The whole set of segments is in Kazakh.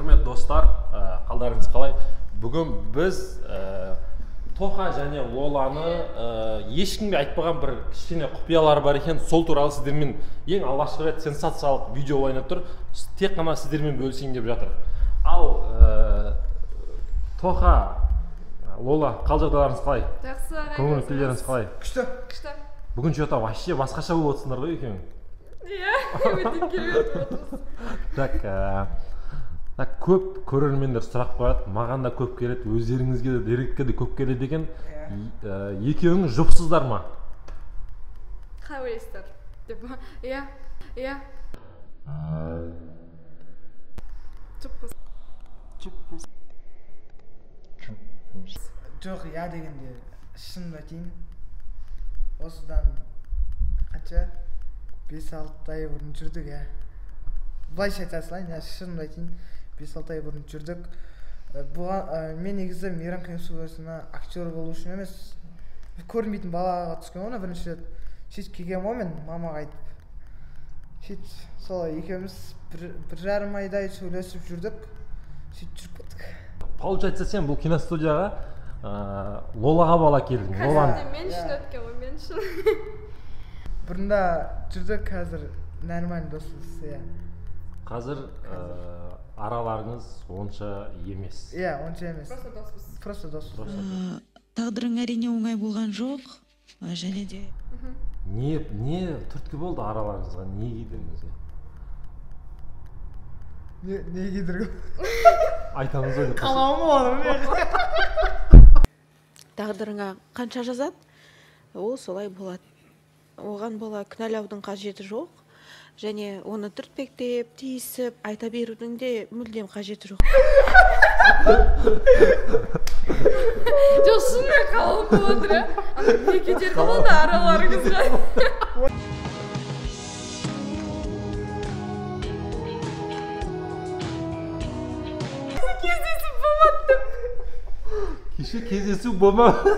Құрметті достар, қалдарыңыз қалай? Бүгін біз Тоха және Лоланы ешкімге айтпаған бір кішкене құпиялар бар екен. Сол туралы сіздермен ең алғашқы рет сенсациялық видео ойнап тұр. Тек қана сіздермен бөлісейін деп жатыр. Ал Тоха, Лола, қал жағдайларыңыз қалай? Жақсы. Көңіл күйлеріңіз қалай? Күшті. Бүгін что-то вообще басқаша болып отырсыңдар ғой екеуің. Иә, өтіп келіп отырмыз. Так, көп көрермендер сұрақ қояды, маған да көп келеді, өздеріңізге де дерекке де көп келеді екен. Екеуіңіз жұпсыздар ма? Қалай ойлайсыздар? Деп па? Иә. Жұппыз. Жоқ, я дегенде шынымды айтайын. Осыдан қанша 5-6 ай бұрын жүрдік, иә. Былайша айта салайын, я шынымды айтайын. 5-6 ай бұрын жүрдік. Мен негізі Мейрам киностудиясына актер болу үшін емес, көрінбейтін балаға түскен оны бірінші рет. Сөйтіп келген ғой мен мамаға айтып. Сөйтіп солай екеуміз 1,5 айдай сөйлесіп жүрдік. Сөйтіп жүріп кеттік. Получается, сен бұл киностудияға Лолаға бала келдің. Мен үшін өткен ғой, мен үшін. Бұрында жүрдік, қазір нормально доспыз, иә. Қазір араларыңыз онша емес. Иә, онша емес. Просто доспыз. Тағдырың әрине оңай болған жоқ, және де Не түрткі болды араларыңызға, не кедіргіңізге? Не кедіргі? Айтамыз ғой деп. Қалауым оны. Тағдырыңа қанша жазады, ол солай болады. Оған бола кінәлаудың қажеті жоқ, және оны түртпектеп, тиісіп, айта берудің де мүлдем қажеті жоқ. Жоқ, шынымен қалауым болады, иә? Не кетер болады араларыңызға? Кеше кездесу болмапты.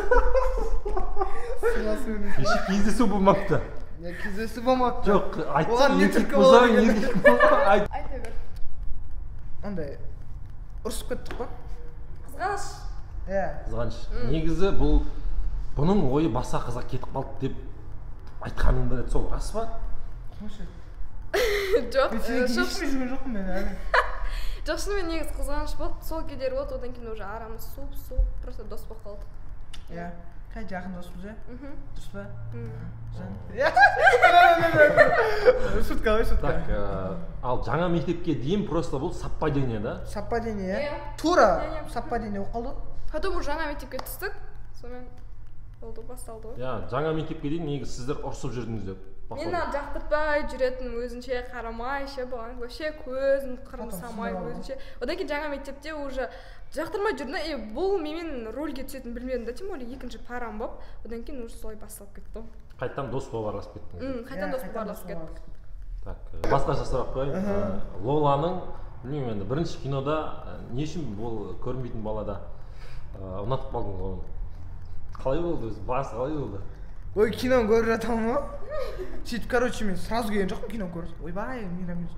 Кеше кездесу болмапты. Кездесу болмапты. Жоқ, айтсаң еркек болсаң еркек болма. Айта бер. Ондай ұрысып кеттік қой. Қызғаныш. Иә. Қызғаныш. Негізі бұның ойы басқа қызға кетіп қалды деп айтқаның бір сол рас па? Жоқ, жоқпын мен әлі. жоқ, шынымен негізі қызғаныш болды, сол кедер болды, одан кейін уже арамыз суып, просто дос болып қалдық. Иә, қай жақын доспыз, иә? Дұрыс па? Шутка. Так, ал жаңа мектепке дейін просто бұл совпадение, да? Совпадение, иә? Тура совпадение болып қалды. Потом уже жаңа мектепке түстік, сонымен болды, басталды ғой. Иә, жаңа мектепке дейін негізі сіздер ұрсып жүрдіңіздер. Мен жақтыртпай жүретін, өзінше қарамай, бұған вообще көзін қырмысамай, өзінше. Одан кейін жаңа мектепте уже жақтырмай жүрді, бұл менен рөлге түсетін білмедім да, тем более екінші парам болып, одан кейін уже солай басталып кетті. Қайттан дос болып араласып кеттіңіз. Қайттан дос болып араласып кеттік. Так, басқаша сұрақ қояйын. Лоланың, білмеймін енді, бірінші кинода не үшін бұл көрінбейтін балада ұнатып қалдың ғой? Қалай болды өзі? Басы қалай болды? Ой, киноны көріп жатамын ғой. Сөйтіп, короче, мен сразу келген жоқпын киноны көріп. Ойбай, Мейрам,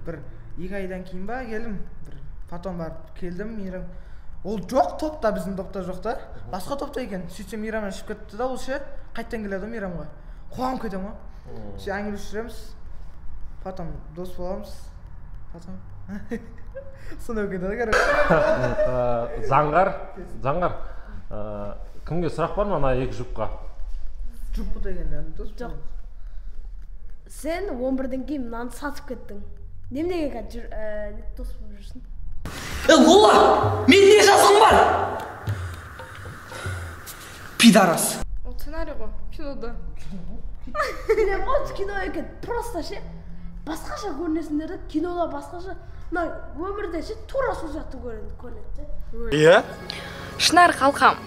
бір 2 айдан кейін ба келдім. Потом барып келдім, Мейрам. Ол жоқ топта, біздің топта жоқ та. Басқа топта екен. Сөйтсем Мейрамнан шығып кетті да, ол ше қайттан келеді Мейрамға. Қуанып кетем ғой. Сөйтіп әңгімелесіп жүреміз. Потом дос боламыз. Потом сондай болып кетеді, короче. Заңғар, кімге сұрақ бар ма ана екі жұпқа? Жұппы дегенде дос жоқ. Сен 11-ден кейін мынаны сатып кеттің. Немнеге қазір дос болып жүрсің? Лола, мен не жазғым бар? Пидарас. Ол сценарий ғой, кинода. Білем ғой, кино екен. Просто ше, басқаша көрінесіңдер де, кинода басқаша. Өмірде ше, тура сол жақты көрінеді. Иә? Шынар қалқам,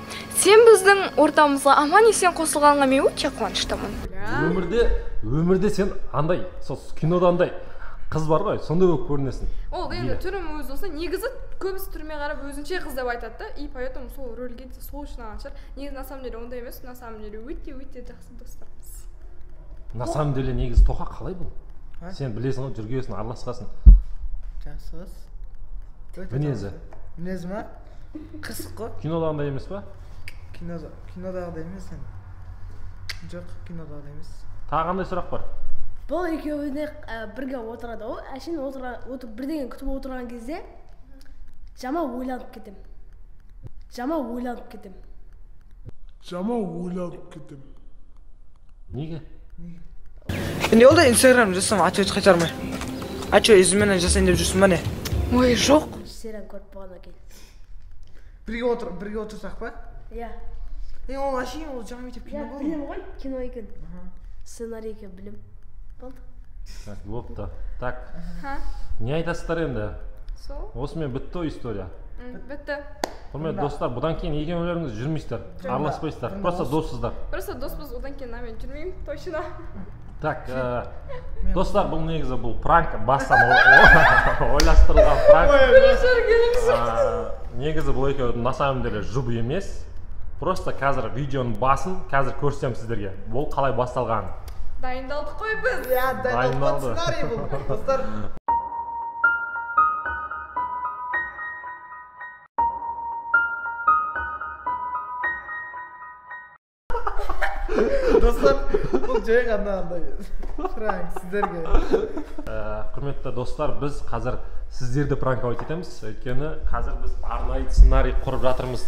сен біздің ортамызға аман есен қосылғанға мен өте қуаныштымын. Өмірде сен андай, сол кинода андай қыз бар ғой, сондай болып көрінесің. Ол енді түрім өзі болса, негізі көбісі түріме қарап өзінше қыз деп айтады да, и поэтому сол рөлге сол үшін алған шығар. Негізі на самом деле ондай емес, на самом деле өте жақсы достармыз. На самом деле негізі Тоха қалай бұл? Сен білесің ғой, жүргесің, араласқасың. Жақсыз. Мінезі ма? Қырсық қой. Кинодағындай емес па? Кинодағыдай емес енді. Жоқ, кинодағыдай емес. Тағы қандай сұрақ бар? Бұл екеуіне бірге отырады ғой. Әшейін бірдеңе күтіп отырған кезде жама ойланып кетем. Неге? Енді ол да инстаграм жасам ачу қайтармай. Ачу изменен жасайын деп жүрсің ба не? Ой, жоқ. Сериал көріп болғаннан кейін. Бірге отырсақ па? Иә. Ол әшейін ол жаңа мектеп кино болды. Білем ғой, кино екен. Сценарий екен, білем. Болды. Так, болыпты. Так, Ха? не айтасыздар енді? Сол? Осымен бітті ғой история. Бітті. Құрметті достар, бұдан кейін екеулеріңіз жүрмейсіздер, араласпайсыздар, просто доссыздар. Просто доспыз, одан кейін мен жүрмеймін, точно. Так, достар, бұл негізі бұл пранк, бастан ойластырылған пранк. Негізі бұл екеуі на самом деле жұп емес. Просто қазір видеоның басын қазір көрсетемін сіздерге. Бұл қалай басталған. Дайындалдық қой біз. Дайындалды. Сценарий бұл, достар. Достар, бұл жай ғана андай пранк сіздерге. Құрметті достар, біз қазір сіздерді пранковать етеміз. Өйткені қазір біз арнайы сценарий құрып жатырмыз.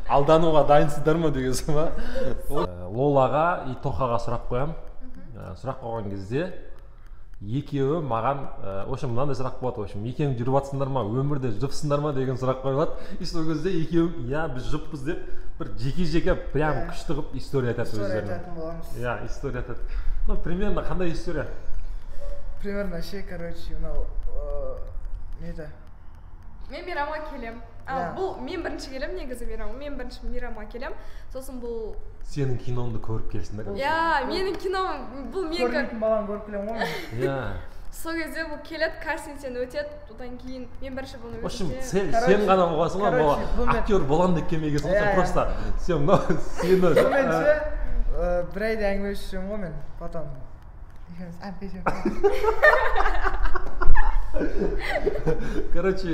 Алдануға дайынсыздар ма дегенсің ба? Лолаға и Тохаға сұрақ қоям. Сұрақ қойған кезде екеуі маған, мынандай сұрақ болады, екеуің жүріп жатсыңдар ма, өмірде жұпсыңдар ма деген сұрақ қойылады. И сол кезде екеуің, иә, біз жұппыз деп бір жеке прям күшті қылып история айтады өздеріне. История айтатын боламыз. Иә, история айтады. Ну, примерно қандай история? Примерно короче, мынау неде? Мен мейрамға келем. Бұл мен бірінші келем, негізі мейрамға. Мен бірінші мейрамға келем. Сосын бұл Сенің киноңды көріп келсін да. Иә, менің кином, бұл мен көрмейтін баланы көріп келем ғой. Иә. Сол кезде бұл келеді, кастингтен өтеді, одан кейін мен бірінші бұны В общем, сен ғана болғансың ғой, актер болам деп келмегенсің ғой, сен просто сен сені бір айда әңгіме жүрсем ғой мен, потом короче,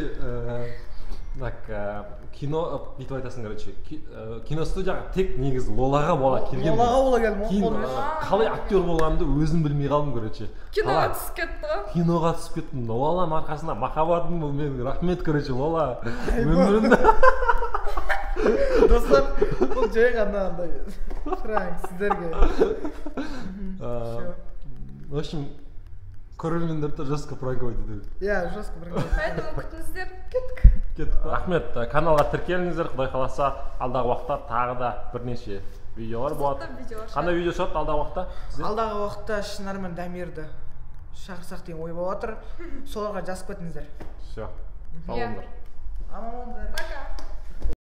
кино, бүйтіп айтасың, короче, киностудияға тек негізі Лолаға бола келгем. Лолаға бола келдім ғой. Кейін қалай актер болғанымды өзім білмей қалдым, короче. Киноға түсіп кетті ғой. Киноға түсіп кеттім. Лоланың арқасында махаббатым бұл мен, рахмет, короче, Лола. Өмірімді. Достар, бұл жай ғана андай пранк сіздерге. В общем, көрермендерді жестко пранковать етеді. Иә, жестко пранковать. Поэтому күтіңіздер. Кеттік. Рахмет, каналға тіркеліңіздер, Құдай қаласа, алдағы уақытта тағы да бірнеше видеолар болады. Қандай видео шығады алдағы уақытта? Алдағы уақытта Шынар мен Дамирді шақырсақ деген ой болып отыр. Соларға жазып кетіңіздер. Все. Сау болыңыздар. Аман болыңыздар. Пока.